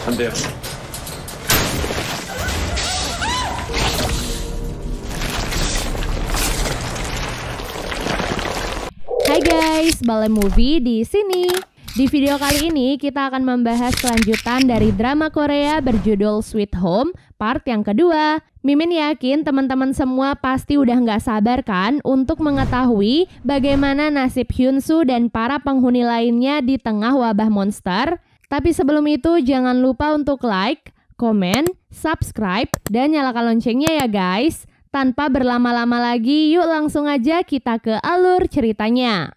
안 돼요. Hai guys, Balai Movie di sini. Di video kali ini kita akan membahas kelanjutan dari drama Korea berjudul Sweet Home part yang kedua. Mimin yakin teman-teman semua pasti udah nggak sabar kan untuk mengetahui bagaimana nasib Hyunsu dan para penghuni lainnya di tengah wabah monster. Tapi sebelum itu jangan lupa untuk like, komen, subscribe, dan nyalakan loncengnya ya guys. Tanpa berlama-lama lagi, yuk langsung aja kita ke alur ceritanya.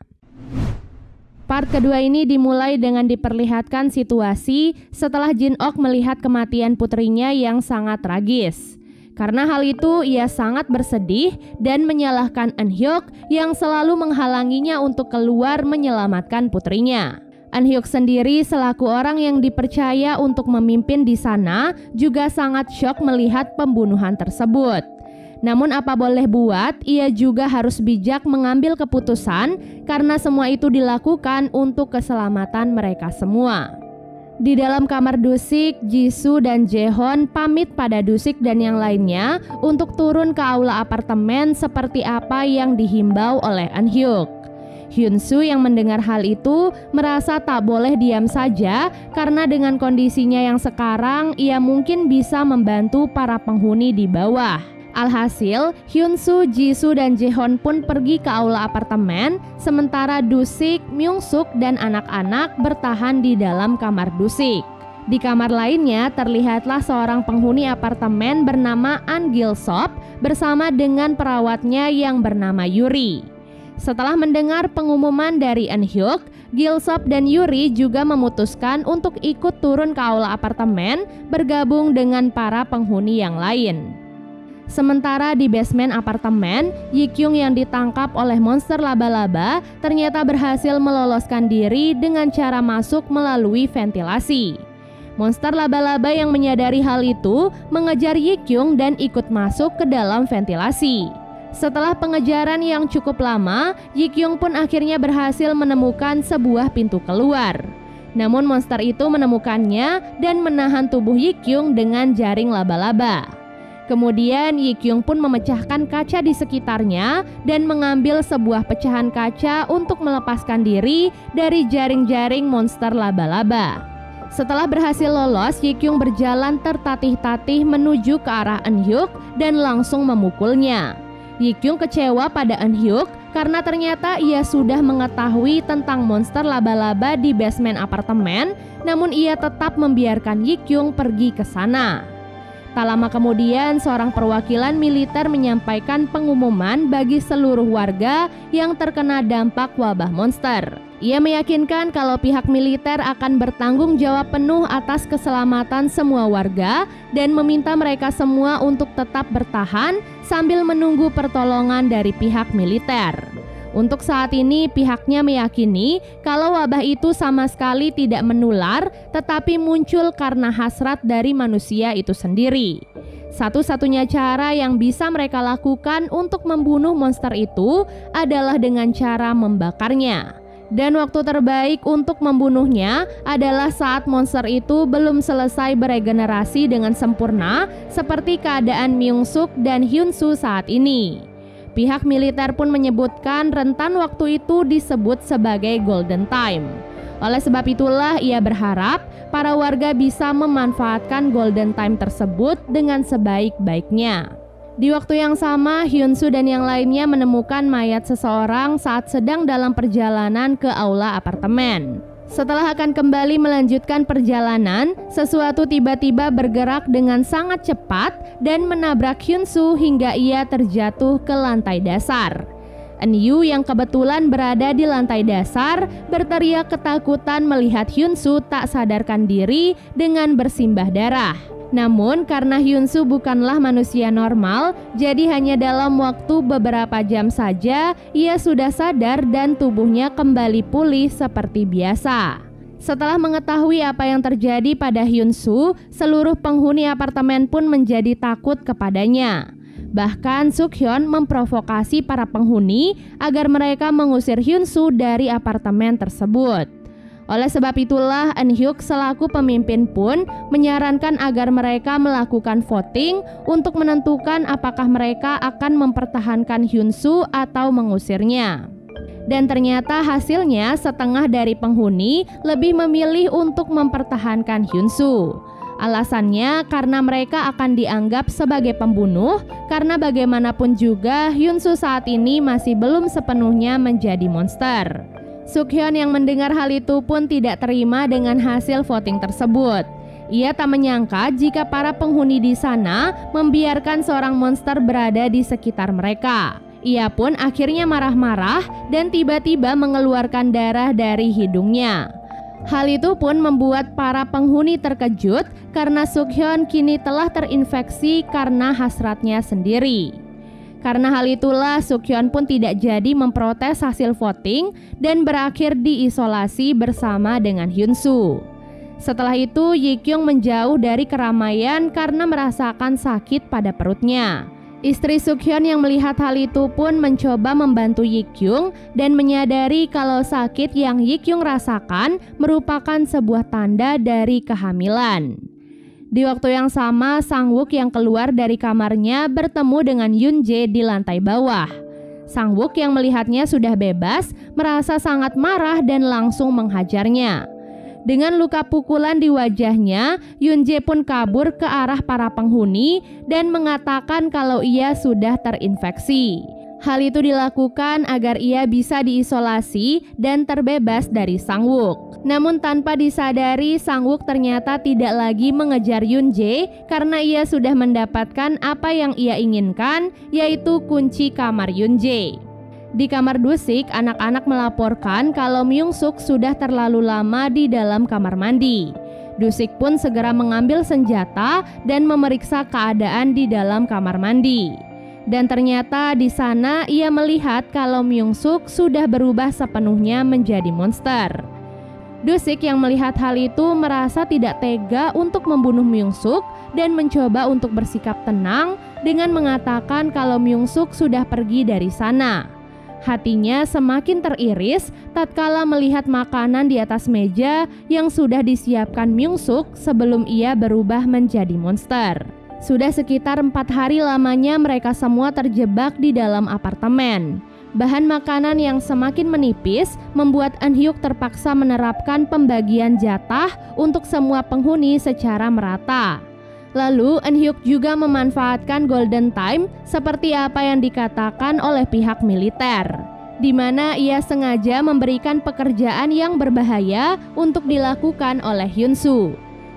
Part kedua ini dimulai dengan diperlihatkan situasi setelah Jin-ok melihat kematian putrinya yang sangat tragis. Karena hal itu, ia sangat bersedih dan menyalahkan Eun-hyuk yang selalu menghalanginya untuk keluar menyelamatkan putrinya. Eun-hyuk sendiri selaku orang yang dipercaya untuk memimpin di sana juga sangat syok melihat pembunuhan tersebut. Namun apa boleh buat, ia juga harus bijak mengambil keputusan karena semua itu dilakukan untuk keselamatan mereka semua. Di dalam kamar Dusik, Jisoo dan Jaehoon pamit pada Dusik dan yang lainnya untuk turun ke aula apartemen seperti apa yang dihimbau oleh Eun-hyuk. Hyunsu yang mendengar hal itu merasa tak boleh diam saja karena dengan kondisinya yang sekarang ia mungkin bisa membantu para penghuni di bawah. Alhasil, Hyunsu, Jisoo, dan Jaehoon pun pergi ke aula apartemen, sementara Dusik, Myungsuk, dan anak-anak bertahan di dalam kamar Dusik. Di kamar lainnya, terlihatlah seorang penghuni apartemen bernama An Gil-sop bersama dengan perawatnya yang bernama Yuri. Setelah mendengar pengumuman dari Eun-hyuk, Gil-sop dan Yuri juga memutuskan untuk ikut turun ke aula apartemen bergabung dengan para penghuni yang lain. Sementara di basement apartemen, Yi-kyung yang ditangkap oleh monster laba-laba ternyata berhasil meloloskan diri dengan cara masuk melalui ventilasi. Monster laba-laba yang menyadari hal itu mengejar Yi-kyung dan ikut masuk ke dalam ventilasi. Setelah pengejaran yang cukup lama, Yi-kyung pun akhirnya berhasil menemukan sebuah pintu keluar. Namun monster itu menemukannya dan menahan tubuh Yi-kyung dengan jaring laba-laba. Kemudian Yi-kyung pun memecahkan kaca di sekitarnya dan mengambil sebuah pecahan kaca untuk melepaskan diri dari jaring-jaring monster laba-laba. Setelah berhasil lolos, Yi-kyung berjalan tertatih-tatih menuju ke arah Eun-hyuk dan langsung memukulnya. Yi-kyung kecewa pada Eun-hyuk karena ternyata ia sudah mengetahui tentang monster laba-laba di basement apartemen, namun ia tetap membiarkan Yi-kyung pergi ke sana. Tak lama kemudian, seorang perwakilan militer menyampaikan pengumuman bagi seluruh warga yang terkena dampak wabah monster. Ia meyakinkan kalau pihak militer akan bertanggung jawab penuh atas keselamatan semua warga dan meminta mereka semua untuk tetap bertahan sambil menunggu pertolongan dari pihak militer. Untuk saat ini pihaknya meyakini kalau wabah itu sama sekali tidak menular tetapi muncul karena hasrat dari manusia itu sendiri. Satu-satunya cara yang bisa mereka lakukan untuk membunuh monster itu adalah dengan cara membakarnya. Dan waktu terbaik untuk membunuhnya adalah saat monster itu belum selesai beregenerasi dengan sempurna seperti keadaan Myungsuk dan Hyunsu saat ini. Pihak militer pun menyebutkan rentan waktu itu disebut sebagai golden time. Oleh sebab itulah ia berharap para warga bisa memanfaatkan golden time tersebut dengan sebaik-baiknya. Di waktu yang sama, Hyunsu dan yang lainnya menemukan mayat seseorang saat sedang dalam perjalanan ke aula apartemen. Setelah akan kembali melanjutkan perjalanan, sesuatu tiba-tiba bergerak dengan sangat cepat dan menabrak Hyunsu hingga ia terjatuh ke lantai dasar. Eun-yu yang kebetulan berada di lantai dasar berteriak ketakutan melihat Hyunsu tak sadarkan diri dengan bersimbah darah. Namun karena Hyunsu bukanlah manusia normal, jadi hanya dalam waktu beberapa jam saja ia sudah sadar dan tubuhnya kembali pulih seperti biasa. Setelah mengetahui apa yang terjadi pada Hyunsu, seluruh penghuni apartemen pun menjadi takut kepadanya. Bahkan Sukhyun memprovokasi para penghuni agar mereka mengusir Hyunsu dari apartemen tersebut. Oleh sebab itulah Eun Hyuk selaku pemimpin pun menyarankan agar mereka melakukan voting untuk menentukan apakah mereka akan mempertahankan Hyun Soo atau mengusirnya. Dan ternyata hasilnya setengah dari penghuni lebih memilih untuk mempertahankan Hyun Soo. Alasannya karena mereka akan dianggap sebagai pembunuh karena bagaimanapun juga Hyun Soo saat ini masih belum sepenuhnya menjadi monster. Sukhyun yang mendengar hal itu pun tidak terima dengan hasil voting tersebut. Ia tak menyangka jika para penghuni di sana membiarkan seorang monster berada di sekitar mereka. Ia pun akhirnya marah-marah dan tiba-tiba mengeluarkan darah dari hidungnya. Hal itu pun membuat para penghuni terkejut karena Sukhyun kini telah terinfeksi karena hasratnya sendiri. Karena hal itulah Sukhyun pun tidak jadi memprotes hasil voting dan berakhir diisolasi bersama dengan Hyun Soo. Setelah itu Yi Kyung menjauh dari keramaian karena merasakan sakit pada perutnya. Istri Sukhyun yang melihat hal itu pun mencoba membantu Yi Kyung dan menyadari kalau sakit yang Yi Kyung rasakan merupakan sebuah tanda dari kehamilan. Di waktu yang sama, Sang Wook yang keluar dari kamarnya bertemu dengan Yoon Jae di lantai bawah. Sang Wook yang melihatnya sudah bebas merasa sangat marah dan langsung menghajarnya. Dengan luka pukulan di wajahnya, Yoon Jae pun kabur ke arah para penghuni dan mengatakan kalau ia sudah terinfeksi. Hal itu dilakukan agar ia bisa diisolasi dan terbebas dari Sang Wook. Namun tanpa disadari, Sang Wook ternyata tidak lagi mengejar Yoon Jae karena ia sudah mendapatkan apa yang ia inginkan, yaitu kunci kamar Yoon Jae. Di kamar Dusik, anak-anak melaporkan kalau Myung Suk sudah terlalu lama di dalam kamar mandi. Dusik pun segera mengambil senjata dan memeriksa keadaan di dalam kamar mandi. Dan ternyata di sana ia melihat kalau Myung Suk sudah berubah sepenuhnya menjadi monster. Dusik yang melihat hal itu merasa tidak tega untuk membunuh Myung Suk dan mencoba untuk bersikap tenang dengan mengatakan kalau Myung Suk sudah pergi dari sana. Hatinya semakin teriris tatkala melihat makanan di atas meja yang sudah disiapkan Myung Suk sebelum ia berubah menjadi monster. Sudah sekitar 4 hari lamanya mereka semua terjebak di dalam apartemen. Bahan makanan yang semakin menipis membuat Eun Hyuk terpaksa menerapkan pembagian jatah untuk semua penghuni secara merata. Lalu Eun Hyuk juga memanfaatkan golden time seperti apa yang dikatakan oleh pihak militer, di mana ia sengaja memberikan pekerjaan yang berbahaya untuk dilakukan oleh Hyun Soo.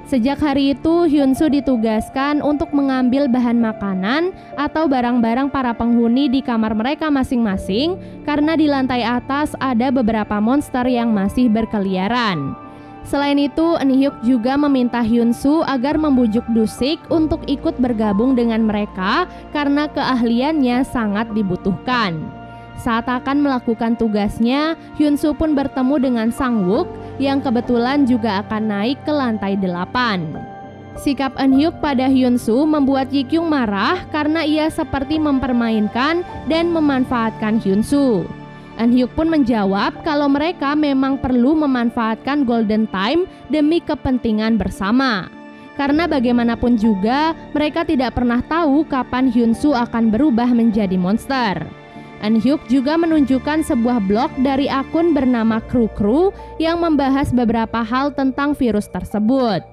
Sejak hari itu, Hyun Soo ditugaskan untuk mengambil bahan makanan atau barang-barang para penghuni di kamar mereka masing-masing karena di lantai atas ada beberapa monster yang masih berkeliaran. Selain itu, Eun Hyuk juga meminta Hyun Soo agar membujuk Dusik untuk ikut bergabung dengan mereka karena keahliannya sangat dibutuhkan. Saat akan melakukan tugasnya, Hyun Soo pun bertemu dengan Sang Wook yang kebetulan juga akan naik ke lantai 8. Sikap Eun Hyuk pada Hyun Soo membuat Yi Kyung marah karena ia seperti mempermainkan dan memanfaatkan Hyun Soo. Eun Hyuk pun menjawab kalau mereka memang perlu memanfaatkan golden time demi kepentingan bersama. Karena bagaimanapun juga mereka tidak pernah tahu kapan Hyun Soo akan berubah menjadi monster. Eun Hyuk juga menunjukkan sebuah blog dari akun bernama Kru yang membahas beberapa hal tentang virus tersebut,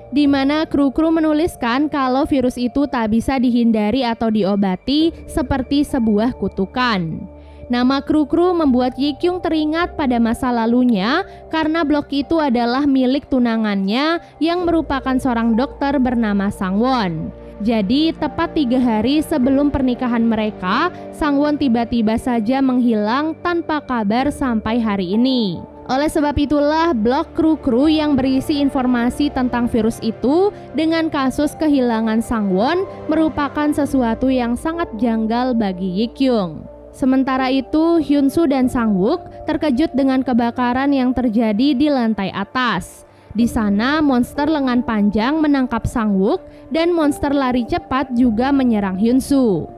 di mana Kru menuliskan kalau virus itu tak bisa dihindari atau diobati seperti sebuah kutukan. Nama Kru membuat Yi Kyung teringat pada masa lalunya karena blog itu adalah milik tunangannya yang merupakan seorang dokter bernama Sang Won. Jadi tepat 3 hari sebelum pernikahan mereka, Sang Won tiba-tiba saja menghilang tanpa kabar sampai hari ini. Oleh sebab itulah blog Kru yang berisi informasi tentang virus itu dengan kasus kehilangan Sang Won merupakan sesuatu yang sangat janggal bagi Yi Kyung. Sementara itu, Hyun Soo dan Sang Wook terkejut dengan kebakaran yang terjadi di lantai atas. Di sana, monster lengan panjang menangkap Sang Wook dan monster lari cepat juga menyerang Hyun Soo.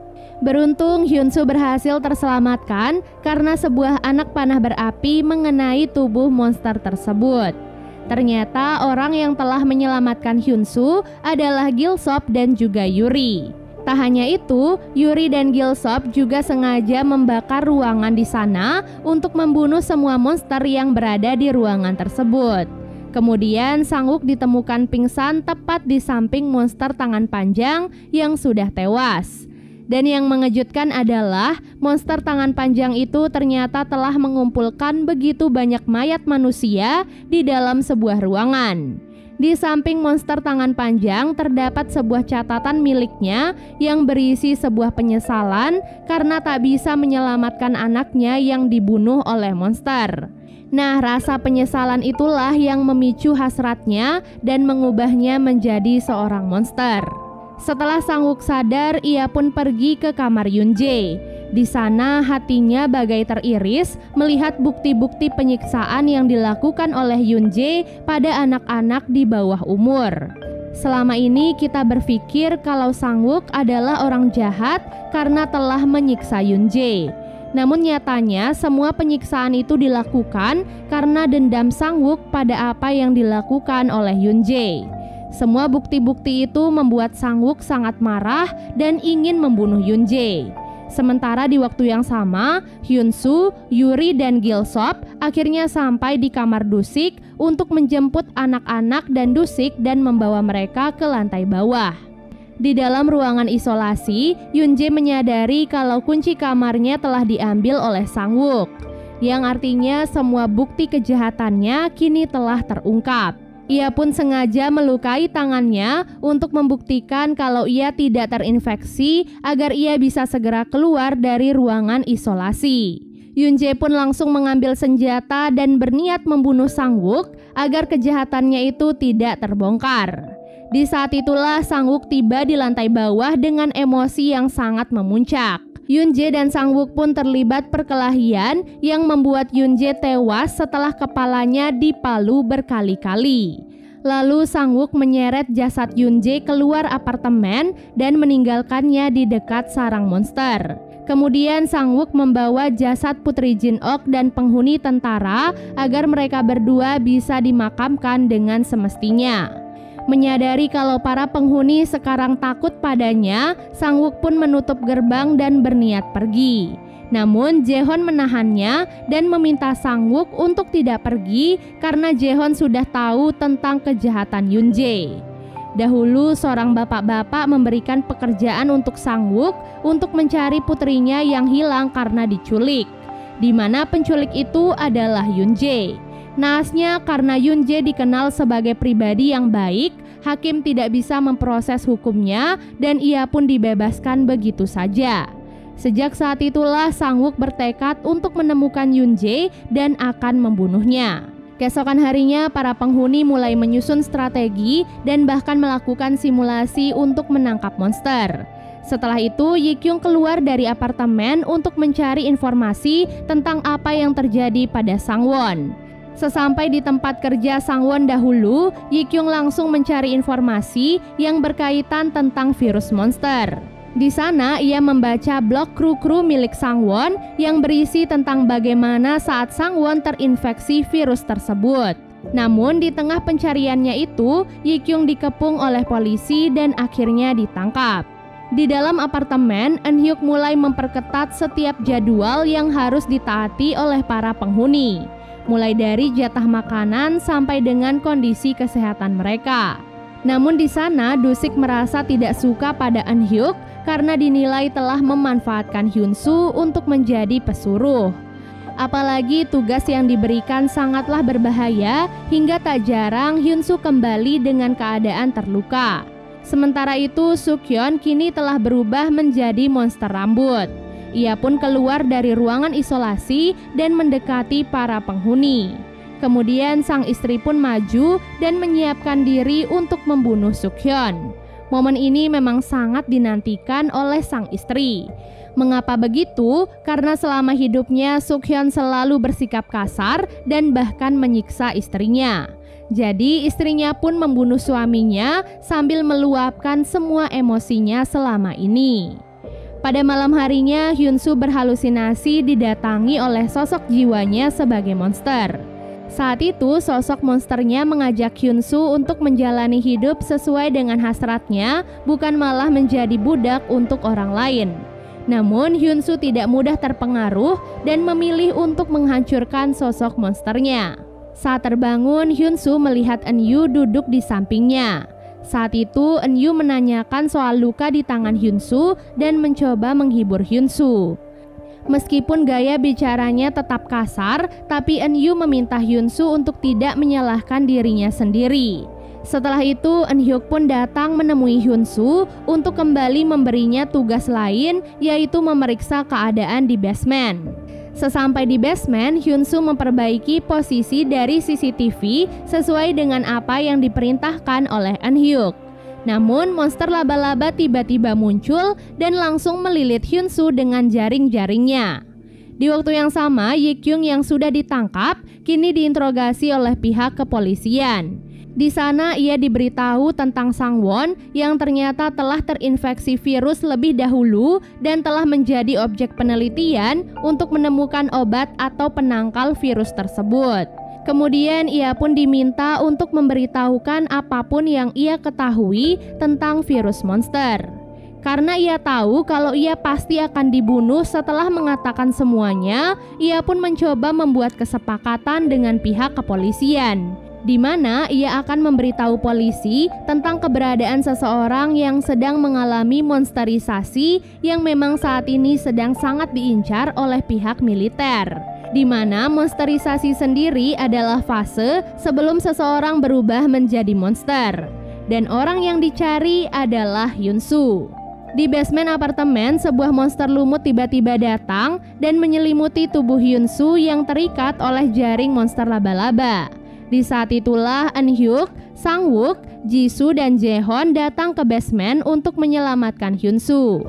Beruntung Hyun-soo berhasil terselamatkan karena sebuah anak panah berapi mengenai tubuh monster tersebut. Ternyata orang yang telah menyelamatkan Hyun-soo adalah Gil-sop dan juga Yuri. Tak hanya itu, Yuri dan Gil-sop juga sengaja membakar ruangan di sana untuk membunuh semua monster yang berada di ruangan tersebut. Kemudian Sang-wook ditemukan pingsan tepat di samping monster tangan panjang yang sudah tewas. Dan yang mengejutkan adalah monster tangan panjang itu ternyata telah mengumpulkan begitu banyak mayat manusia di dalam sebuah ruangan. Di samping monster tangan panjang terdapat sebuah catatan miliknya yang berisi sebuah penyesalan karena tak bisa menyelamatkan anaknya yang dibunuh oleh monster. Nah, rasa penyesalan itulah yang memicu hasratnya dan mengubahnya menjadi seorang monster. Setelah Sang-wook sadar, ia pun pergi ke kamar Yoon-jae. Di sana hatinya bagai teriris melihat bukti-bukti penyiksaan yang dilakukan oleh Yoon-jae pada anak-anak di bawah umur. Selama ini kita berpikir kalau Sang-wook adalah orang jahat karena telah menyiksa Yoon-jae. Namun nyatanya semua penyiksaan itu dilakukan karena dendam Sang-wook pada apa yang dilakukan oleh Yoon-jae. Semua bukti-bukti itu membuat Sang-wook sangat marah dan ingin membunuh Yoon-jae. Sementara di waktu yang sama, Hyun-soo, Yuri, dan Gil-sop akhirnya sampai di kamar Dusik untuk menjemput anak-anak dan Dusik dan membawa mereka ke lantai bawah. Di dalam ruangan isolasi, Yoon-jae menyadari kalau kunci kamarnya telah diambil oleh Sang-wook, yang artinya semua bukti kejahatannya kini telah terungkap. Ia pun sengaja melukai tangannya untuk membuktikan kalau ia tidak terinfeksi agar ia bisa segera keluar dari ruangan isolasi. Yoon-jae pun langsung mengambil senjata dan berniat membunuh Sang-wook agar kejahatannya itu tidak terbongkar. Di saat itulah Sang-wook tiba di lantai bawah dengan emosi yang sangat memuncak. Yoon-jae dan Sang-wook pun terlibat perkelahian yang membuat Yoon-jae tewas setelah kepalanya dipalu berkali-kali. Lalu Sang-wook menyeret jasad Yoon-jae keluar apartemen dan meninggalkannya di dekat sarang monster. Kemudian Sang-wook membawa jasad Putri Jin-ok dan penghuni tentara agar mereka berdua bisa dimakamkan dengan semestinya. Menyadari kalau para penghuni sekarang takut padanya, Sang-wook pun menutup gerbang dan berniat pergi. Namun Jae-hon menahannya dan meminta Sang-wook untuk tidak pergi karena Jae-hon sudah tahu tentang kejahatan Yoon-jae. Dahulu seorang bapak-bapak memberikan pekerjaan untuk Sang-wook untuk mencari putrinya yang hilang karena diculik, di mana penculik itu adalah Yoon-jae. Naasnya karena Yoon-jae dikenal sebagai pribadi yang baik, hakim tidak bisa memproses hukumnya dan ia pun dibebaskan begitu saja. Sejak saat itulah Sang-wook bertekad untuk menemukan Yoon-jae dan akan membunuhnya. Keesokan harinya para penghuni mulai menyusun strategi dan bahkan melakukan simulasi untuk menangkap monster. Setelah itu, Yi-kyung keluar dari apartemen untuk mencari informasi tentang apa yang terjadi pada Sang-won. Sesampai di tempat kerja Sang-won dahulu, Yi-kyung langsung mencari informasi yang berkaitan tentang virus monster. Di sana ia membaca blog kru-kru milik Sang-won yang berisi tentang bagaimana saat Sang-won terinfeksi virus tersebut. Namun di tengah pencariannya itu, Yi-kyung dikepung oleh polisi dan akhirnya ditangkap. Di dalam apartemen, Eun-hyuk mulai memperketat setiap jadwal yang harus ditaati oleh para penghuni, mulai dari jatah makanan sampai dengan kondisi kesehatan mereka. Namun di sana Dusik merasa tidak suka pada Eun-hyuk karena dinilai telah memanfaatkan Hyun-soo untuk menjadi pesuruh. Apalagi tugas yang diberikan sangatlah berbahaya hingga tak jarang Hyun-soo kembali dengan keadaan terluka. Sementara itu Suk-hyun kini telah berubah menjadi monster rambut. Ia pun keluar dari ruangan isolasi dan mendekati para penghuni. Kemudian sang istri pun maju dan menyiapkan diri untuk membunuh Suk-hyun. Momen ini memang sangat dinantikan oleh sang istri. Mengapa begitu? Karena selama hidupnya Suk-hyun selalu bersikap kasar dan bahkan menyiksa istrinya. Jadi istrinya pun membunuh suaminya sambil meluapkan semua emosinya selama ini. Pada malam harinya, Hyun-soo berhalusinasi didatangi oleh sosok jiwanya sebagai monster. Saat itu, sosok monsternya mengajak Hyun-soo untuk menjalani hidup sesuai dengan hasratnya, bukan malah menjadi budak untuk orang lain. Namun, Hyun-soo tidak mudah terpengaruh dan memilih untuk menghancurkan sosok monsternya. Saat terbangun, Hyun-soo melihat Eun-yu duduk di sampingnya. Saat itu, Eun-yu menanyakan soal luka di tangan Hyun-soo dan mencoba menghibur Hyun-soo. Meskipun gaya bicaranya tetap kasar, tapi Eun-yu meminta Hyun-soo untuk tidak menyalahkan dirinya sendiri. Setelah itu, Eun-hyuk pun datang menemui Hyun-soo untuk kembali memberinya tugas lain, yaitu memeriksa keadaan di basement. Sesampai di basement, Hyun-soo memperbaiki posisi dari CCTV sesuai dengan apa yang diperintahkan oleh Eun-hyuk. Namun, monster laba-laba tiba-tiba muncul dan langsung melilit Hyun-soo dengan jaring-jaringnya. Di waktu yang sama, Yi-kyung yang sudah ditangkap kini diinterogasi oleh pihak kepolisian. Di sana ia diberitahu tentang Sang-won yang ternyata telah terinfeksi virus lebih dahulu dan telah menjadi objek penelitian untuk menemukan obat atau penangkal virus tersebut. Kemudian ia pun diminta untuk memberitahukan apapun yang ia ketahui tentang virus monster. Karena ia tahu kalau ia pasti akan dibunuh setelah mengatakan semuanya, ia pun mencoba membuat kesepakatan dengan pihak kepolisian, di mana ia akan memberitahu polisi tentang keberadaan seseorang yang sedang mengalami monsterisasi yang memang saat ini sedang sangat diincar oleh pihak militer. Di mana monsterisasi sendiri adalah fase sebelum seseorang berubah menjadi monster. Dan orang yang dicari adalah Hyun-soo. Di basement apartemen, sebuah monster lumut tiba-tiba datang dan menyelimuti tubuh Hyun-soo yang terikat oleh jaring monster laba-laba. Di saat itulah Eun-hyuk, Sang-wook, Jisoo, dan Jae-hon datang ke basement untuk menyelamatkan Hyun-soo.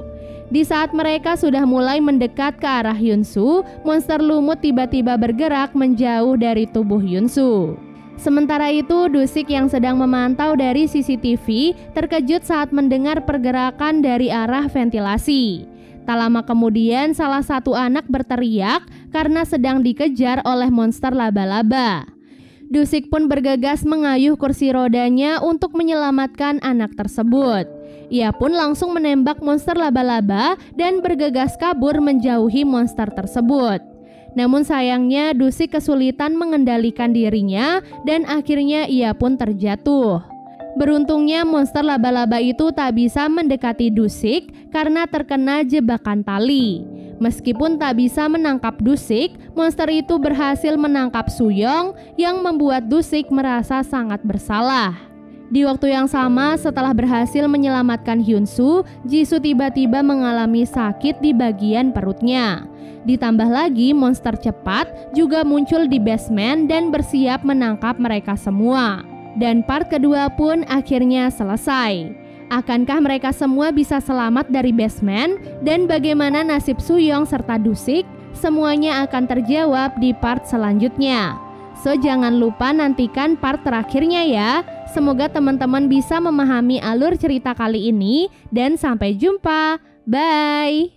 Di saat mereka sudah mulai mendekat ke arah Hyun-soo, monster lumut tiba-tiba bergerak menjauh dari tubuh Hyun-soo. Sementara itu, Dusik yang sedang memantau dari CCTV terkejut saat mendengar pergerakan dari arah ventilasi. Tak lama kemudian, salah satu anak berteriak karena sedang dikejar oleh monster laba-laba. Dusik pun bergegas mengayuh kursi rodanya untuk menyelamatkan anak tersebut. Ia pun langsung menembak monster laba-laba dan bergegas kabur menjauhi monster tersebut. Namun sayangnya Dusik kesulitan mengendalikan dirinya dan akhirnya ia pun terjatuh. Beruntungnya monster laba-laba itu tak bisa mendekati Dusik karena terkena jebakan tali. Meskipun tak bisa menangkap Dusik, monster itu berhasil menangkap Soo-young yang membuat Dusik merasa sangat bersalah. Di waktu yang sama, setelah berhasil menyelamatkan Hyun-soo, Jisoo tiba-tiba mengalami sakit di bagian perutnya. Ditambah lagi, monster cepat juga muncul di basement dan bersiap menangkap mereka semua. Dan part kedua pun akhirnya selesai. Akankah mereka semua bisa selamat dari basement? Dan bagaimana nasib Soo-young serta Dusik? Semuanya akan terjawab di part selanjutnya. So, jangan lupa nantikan part terakhirnya ya. Semoga teman-teman bisa memahami alur cerita kali ini dan sampai jumpa. Bye!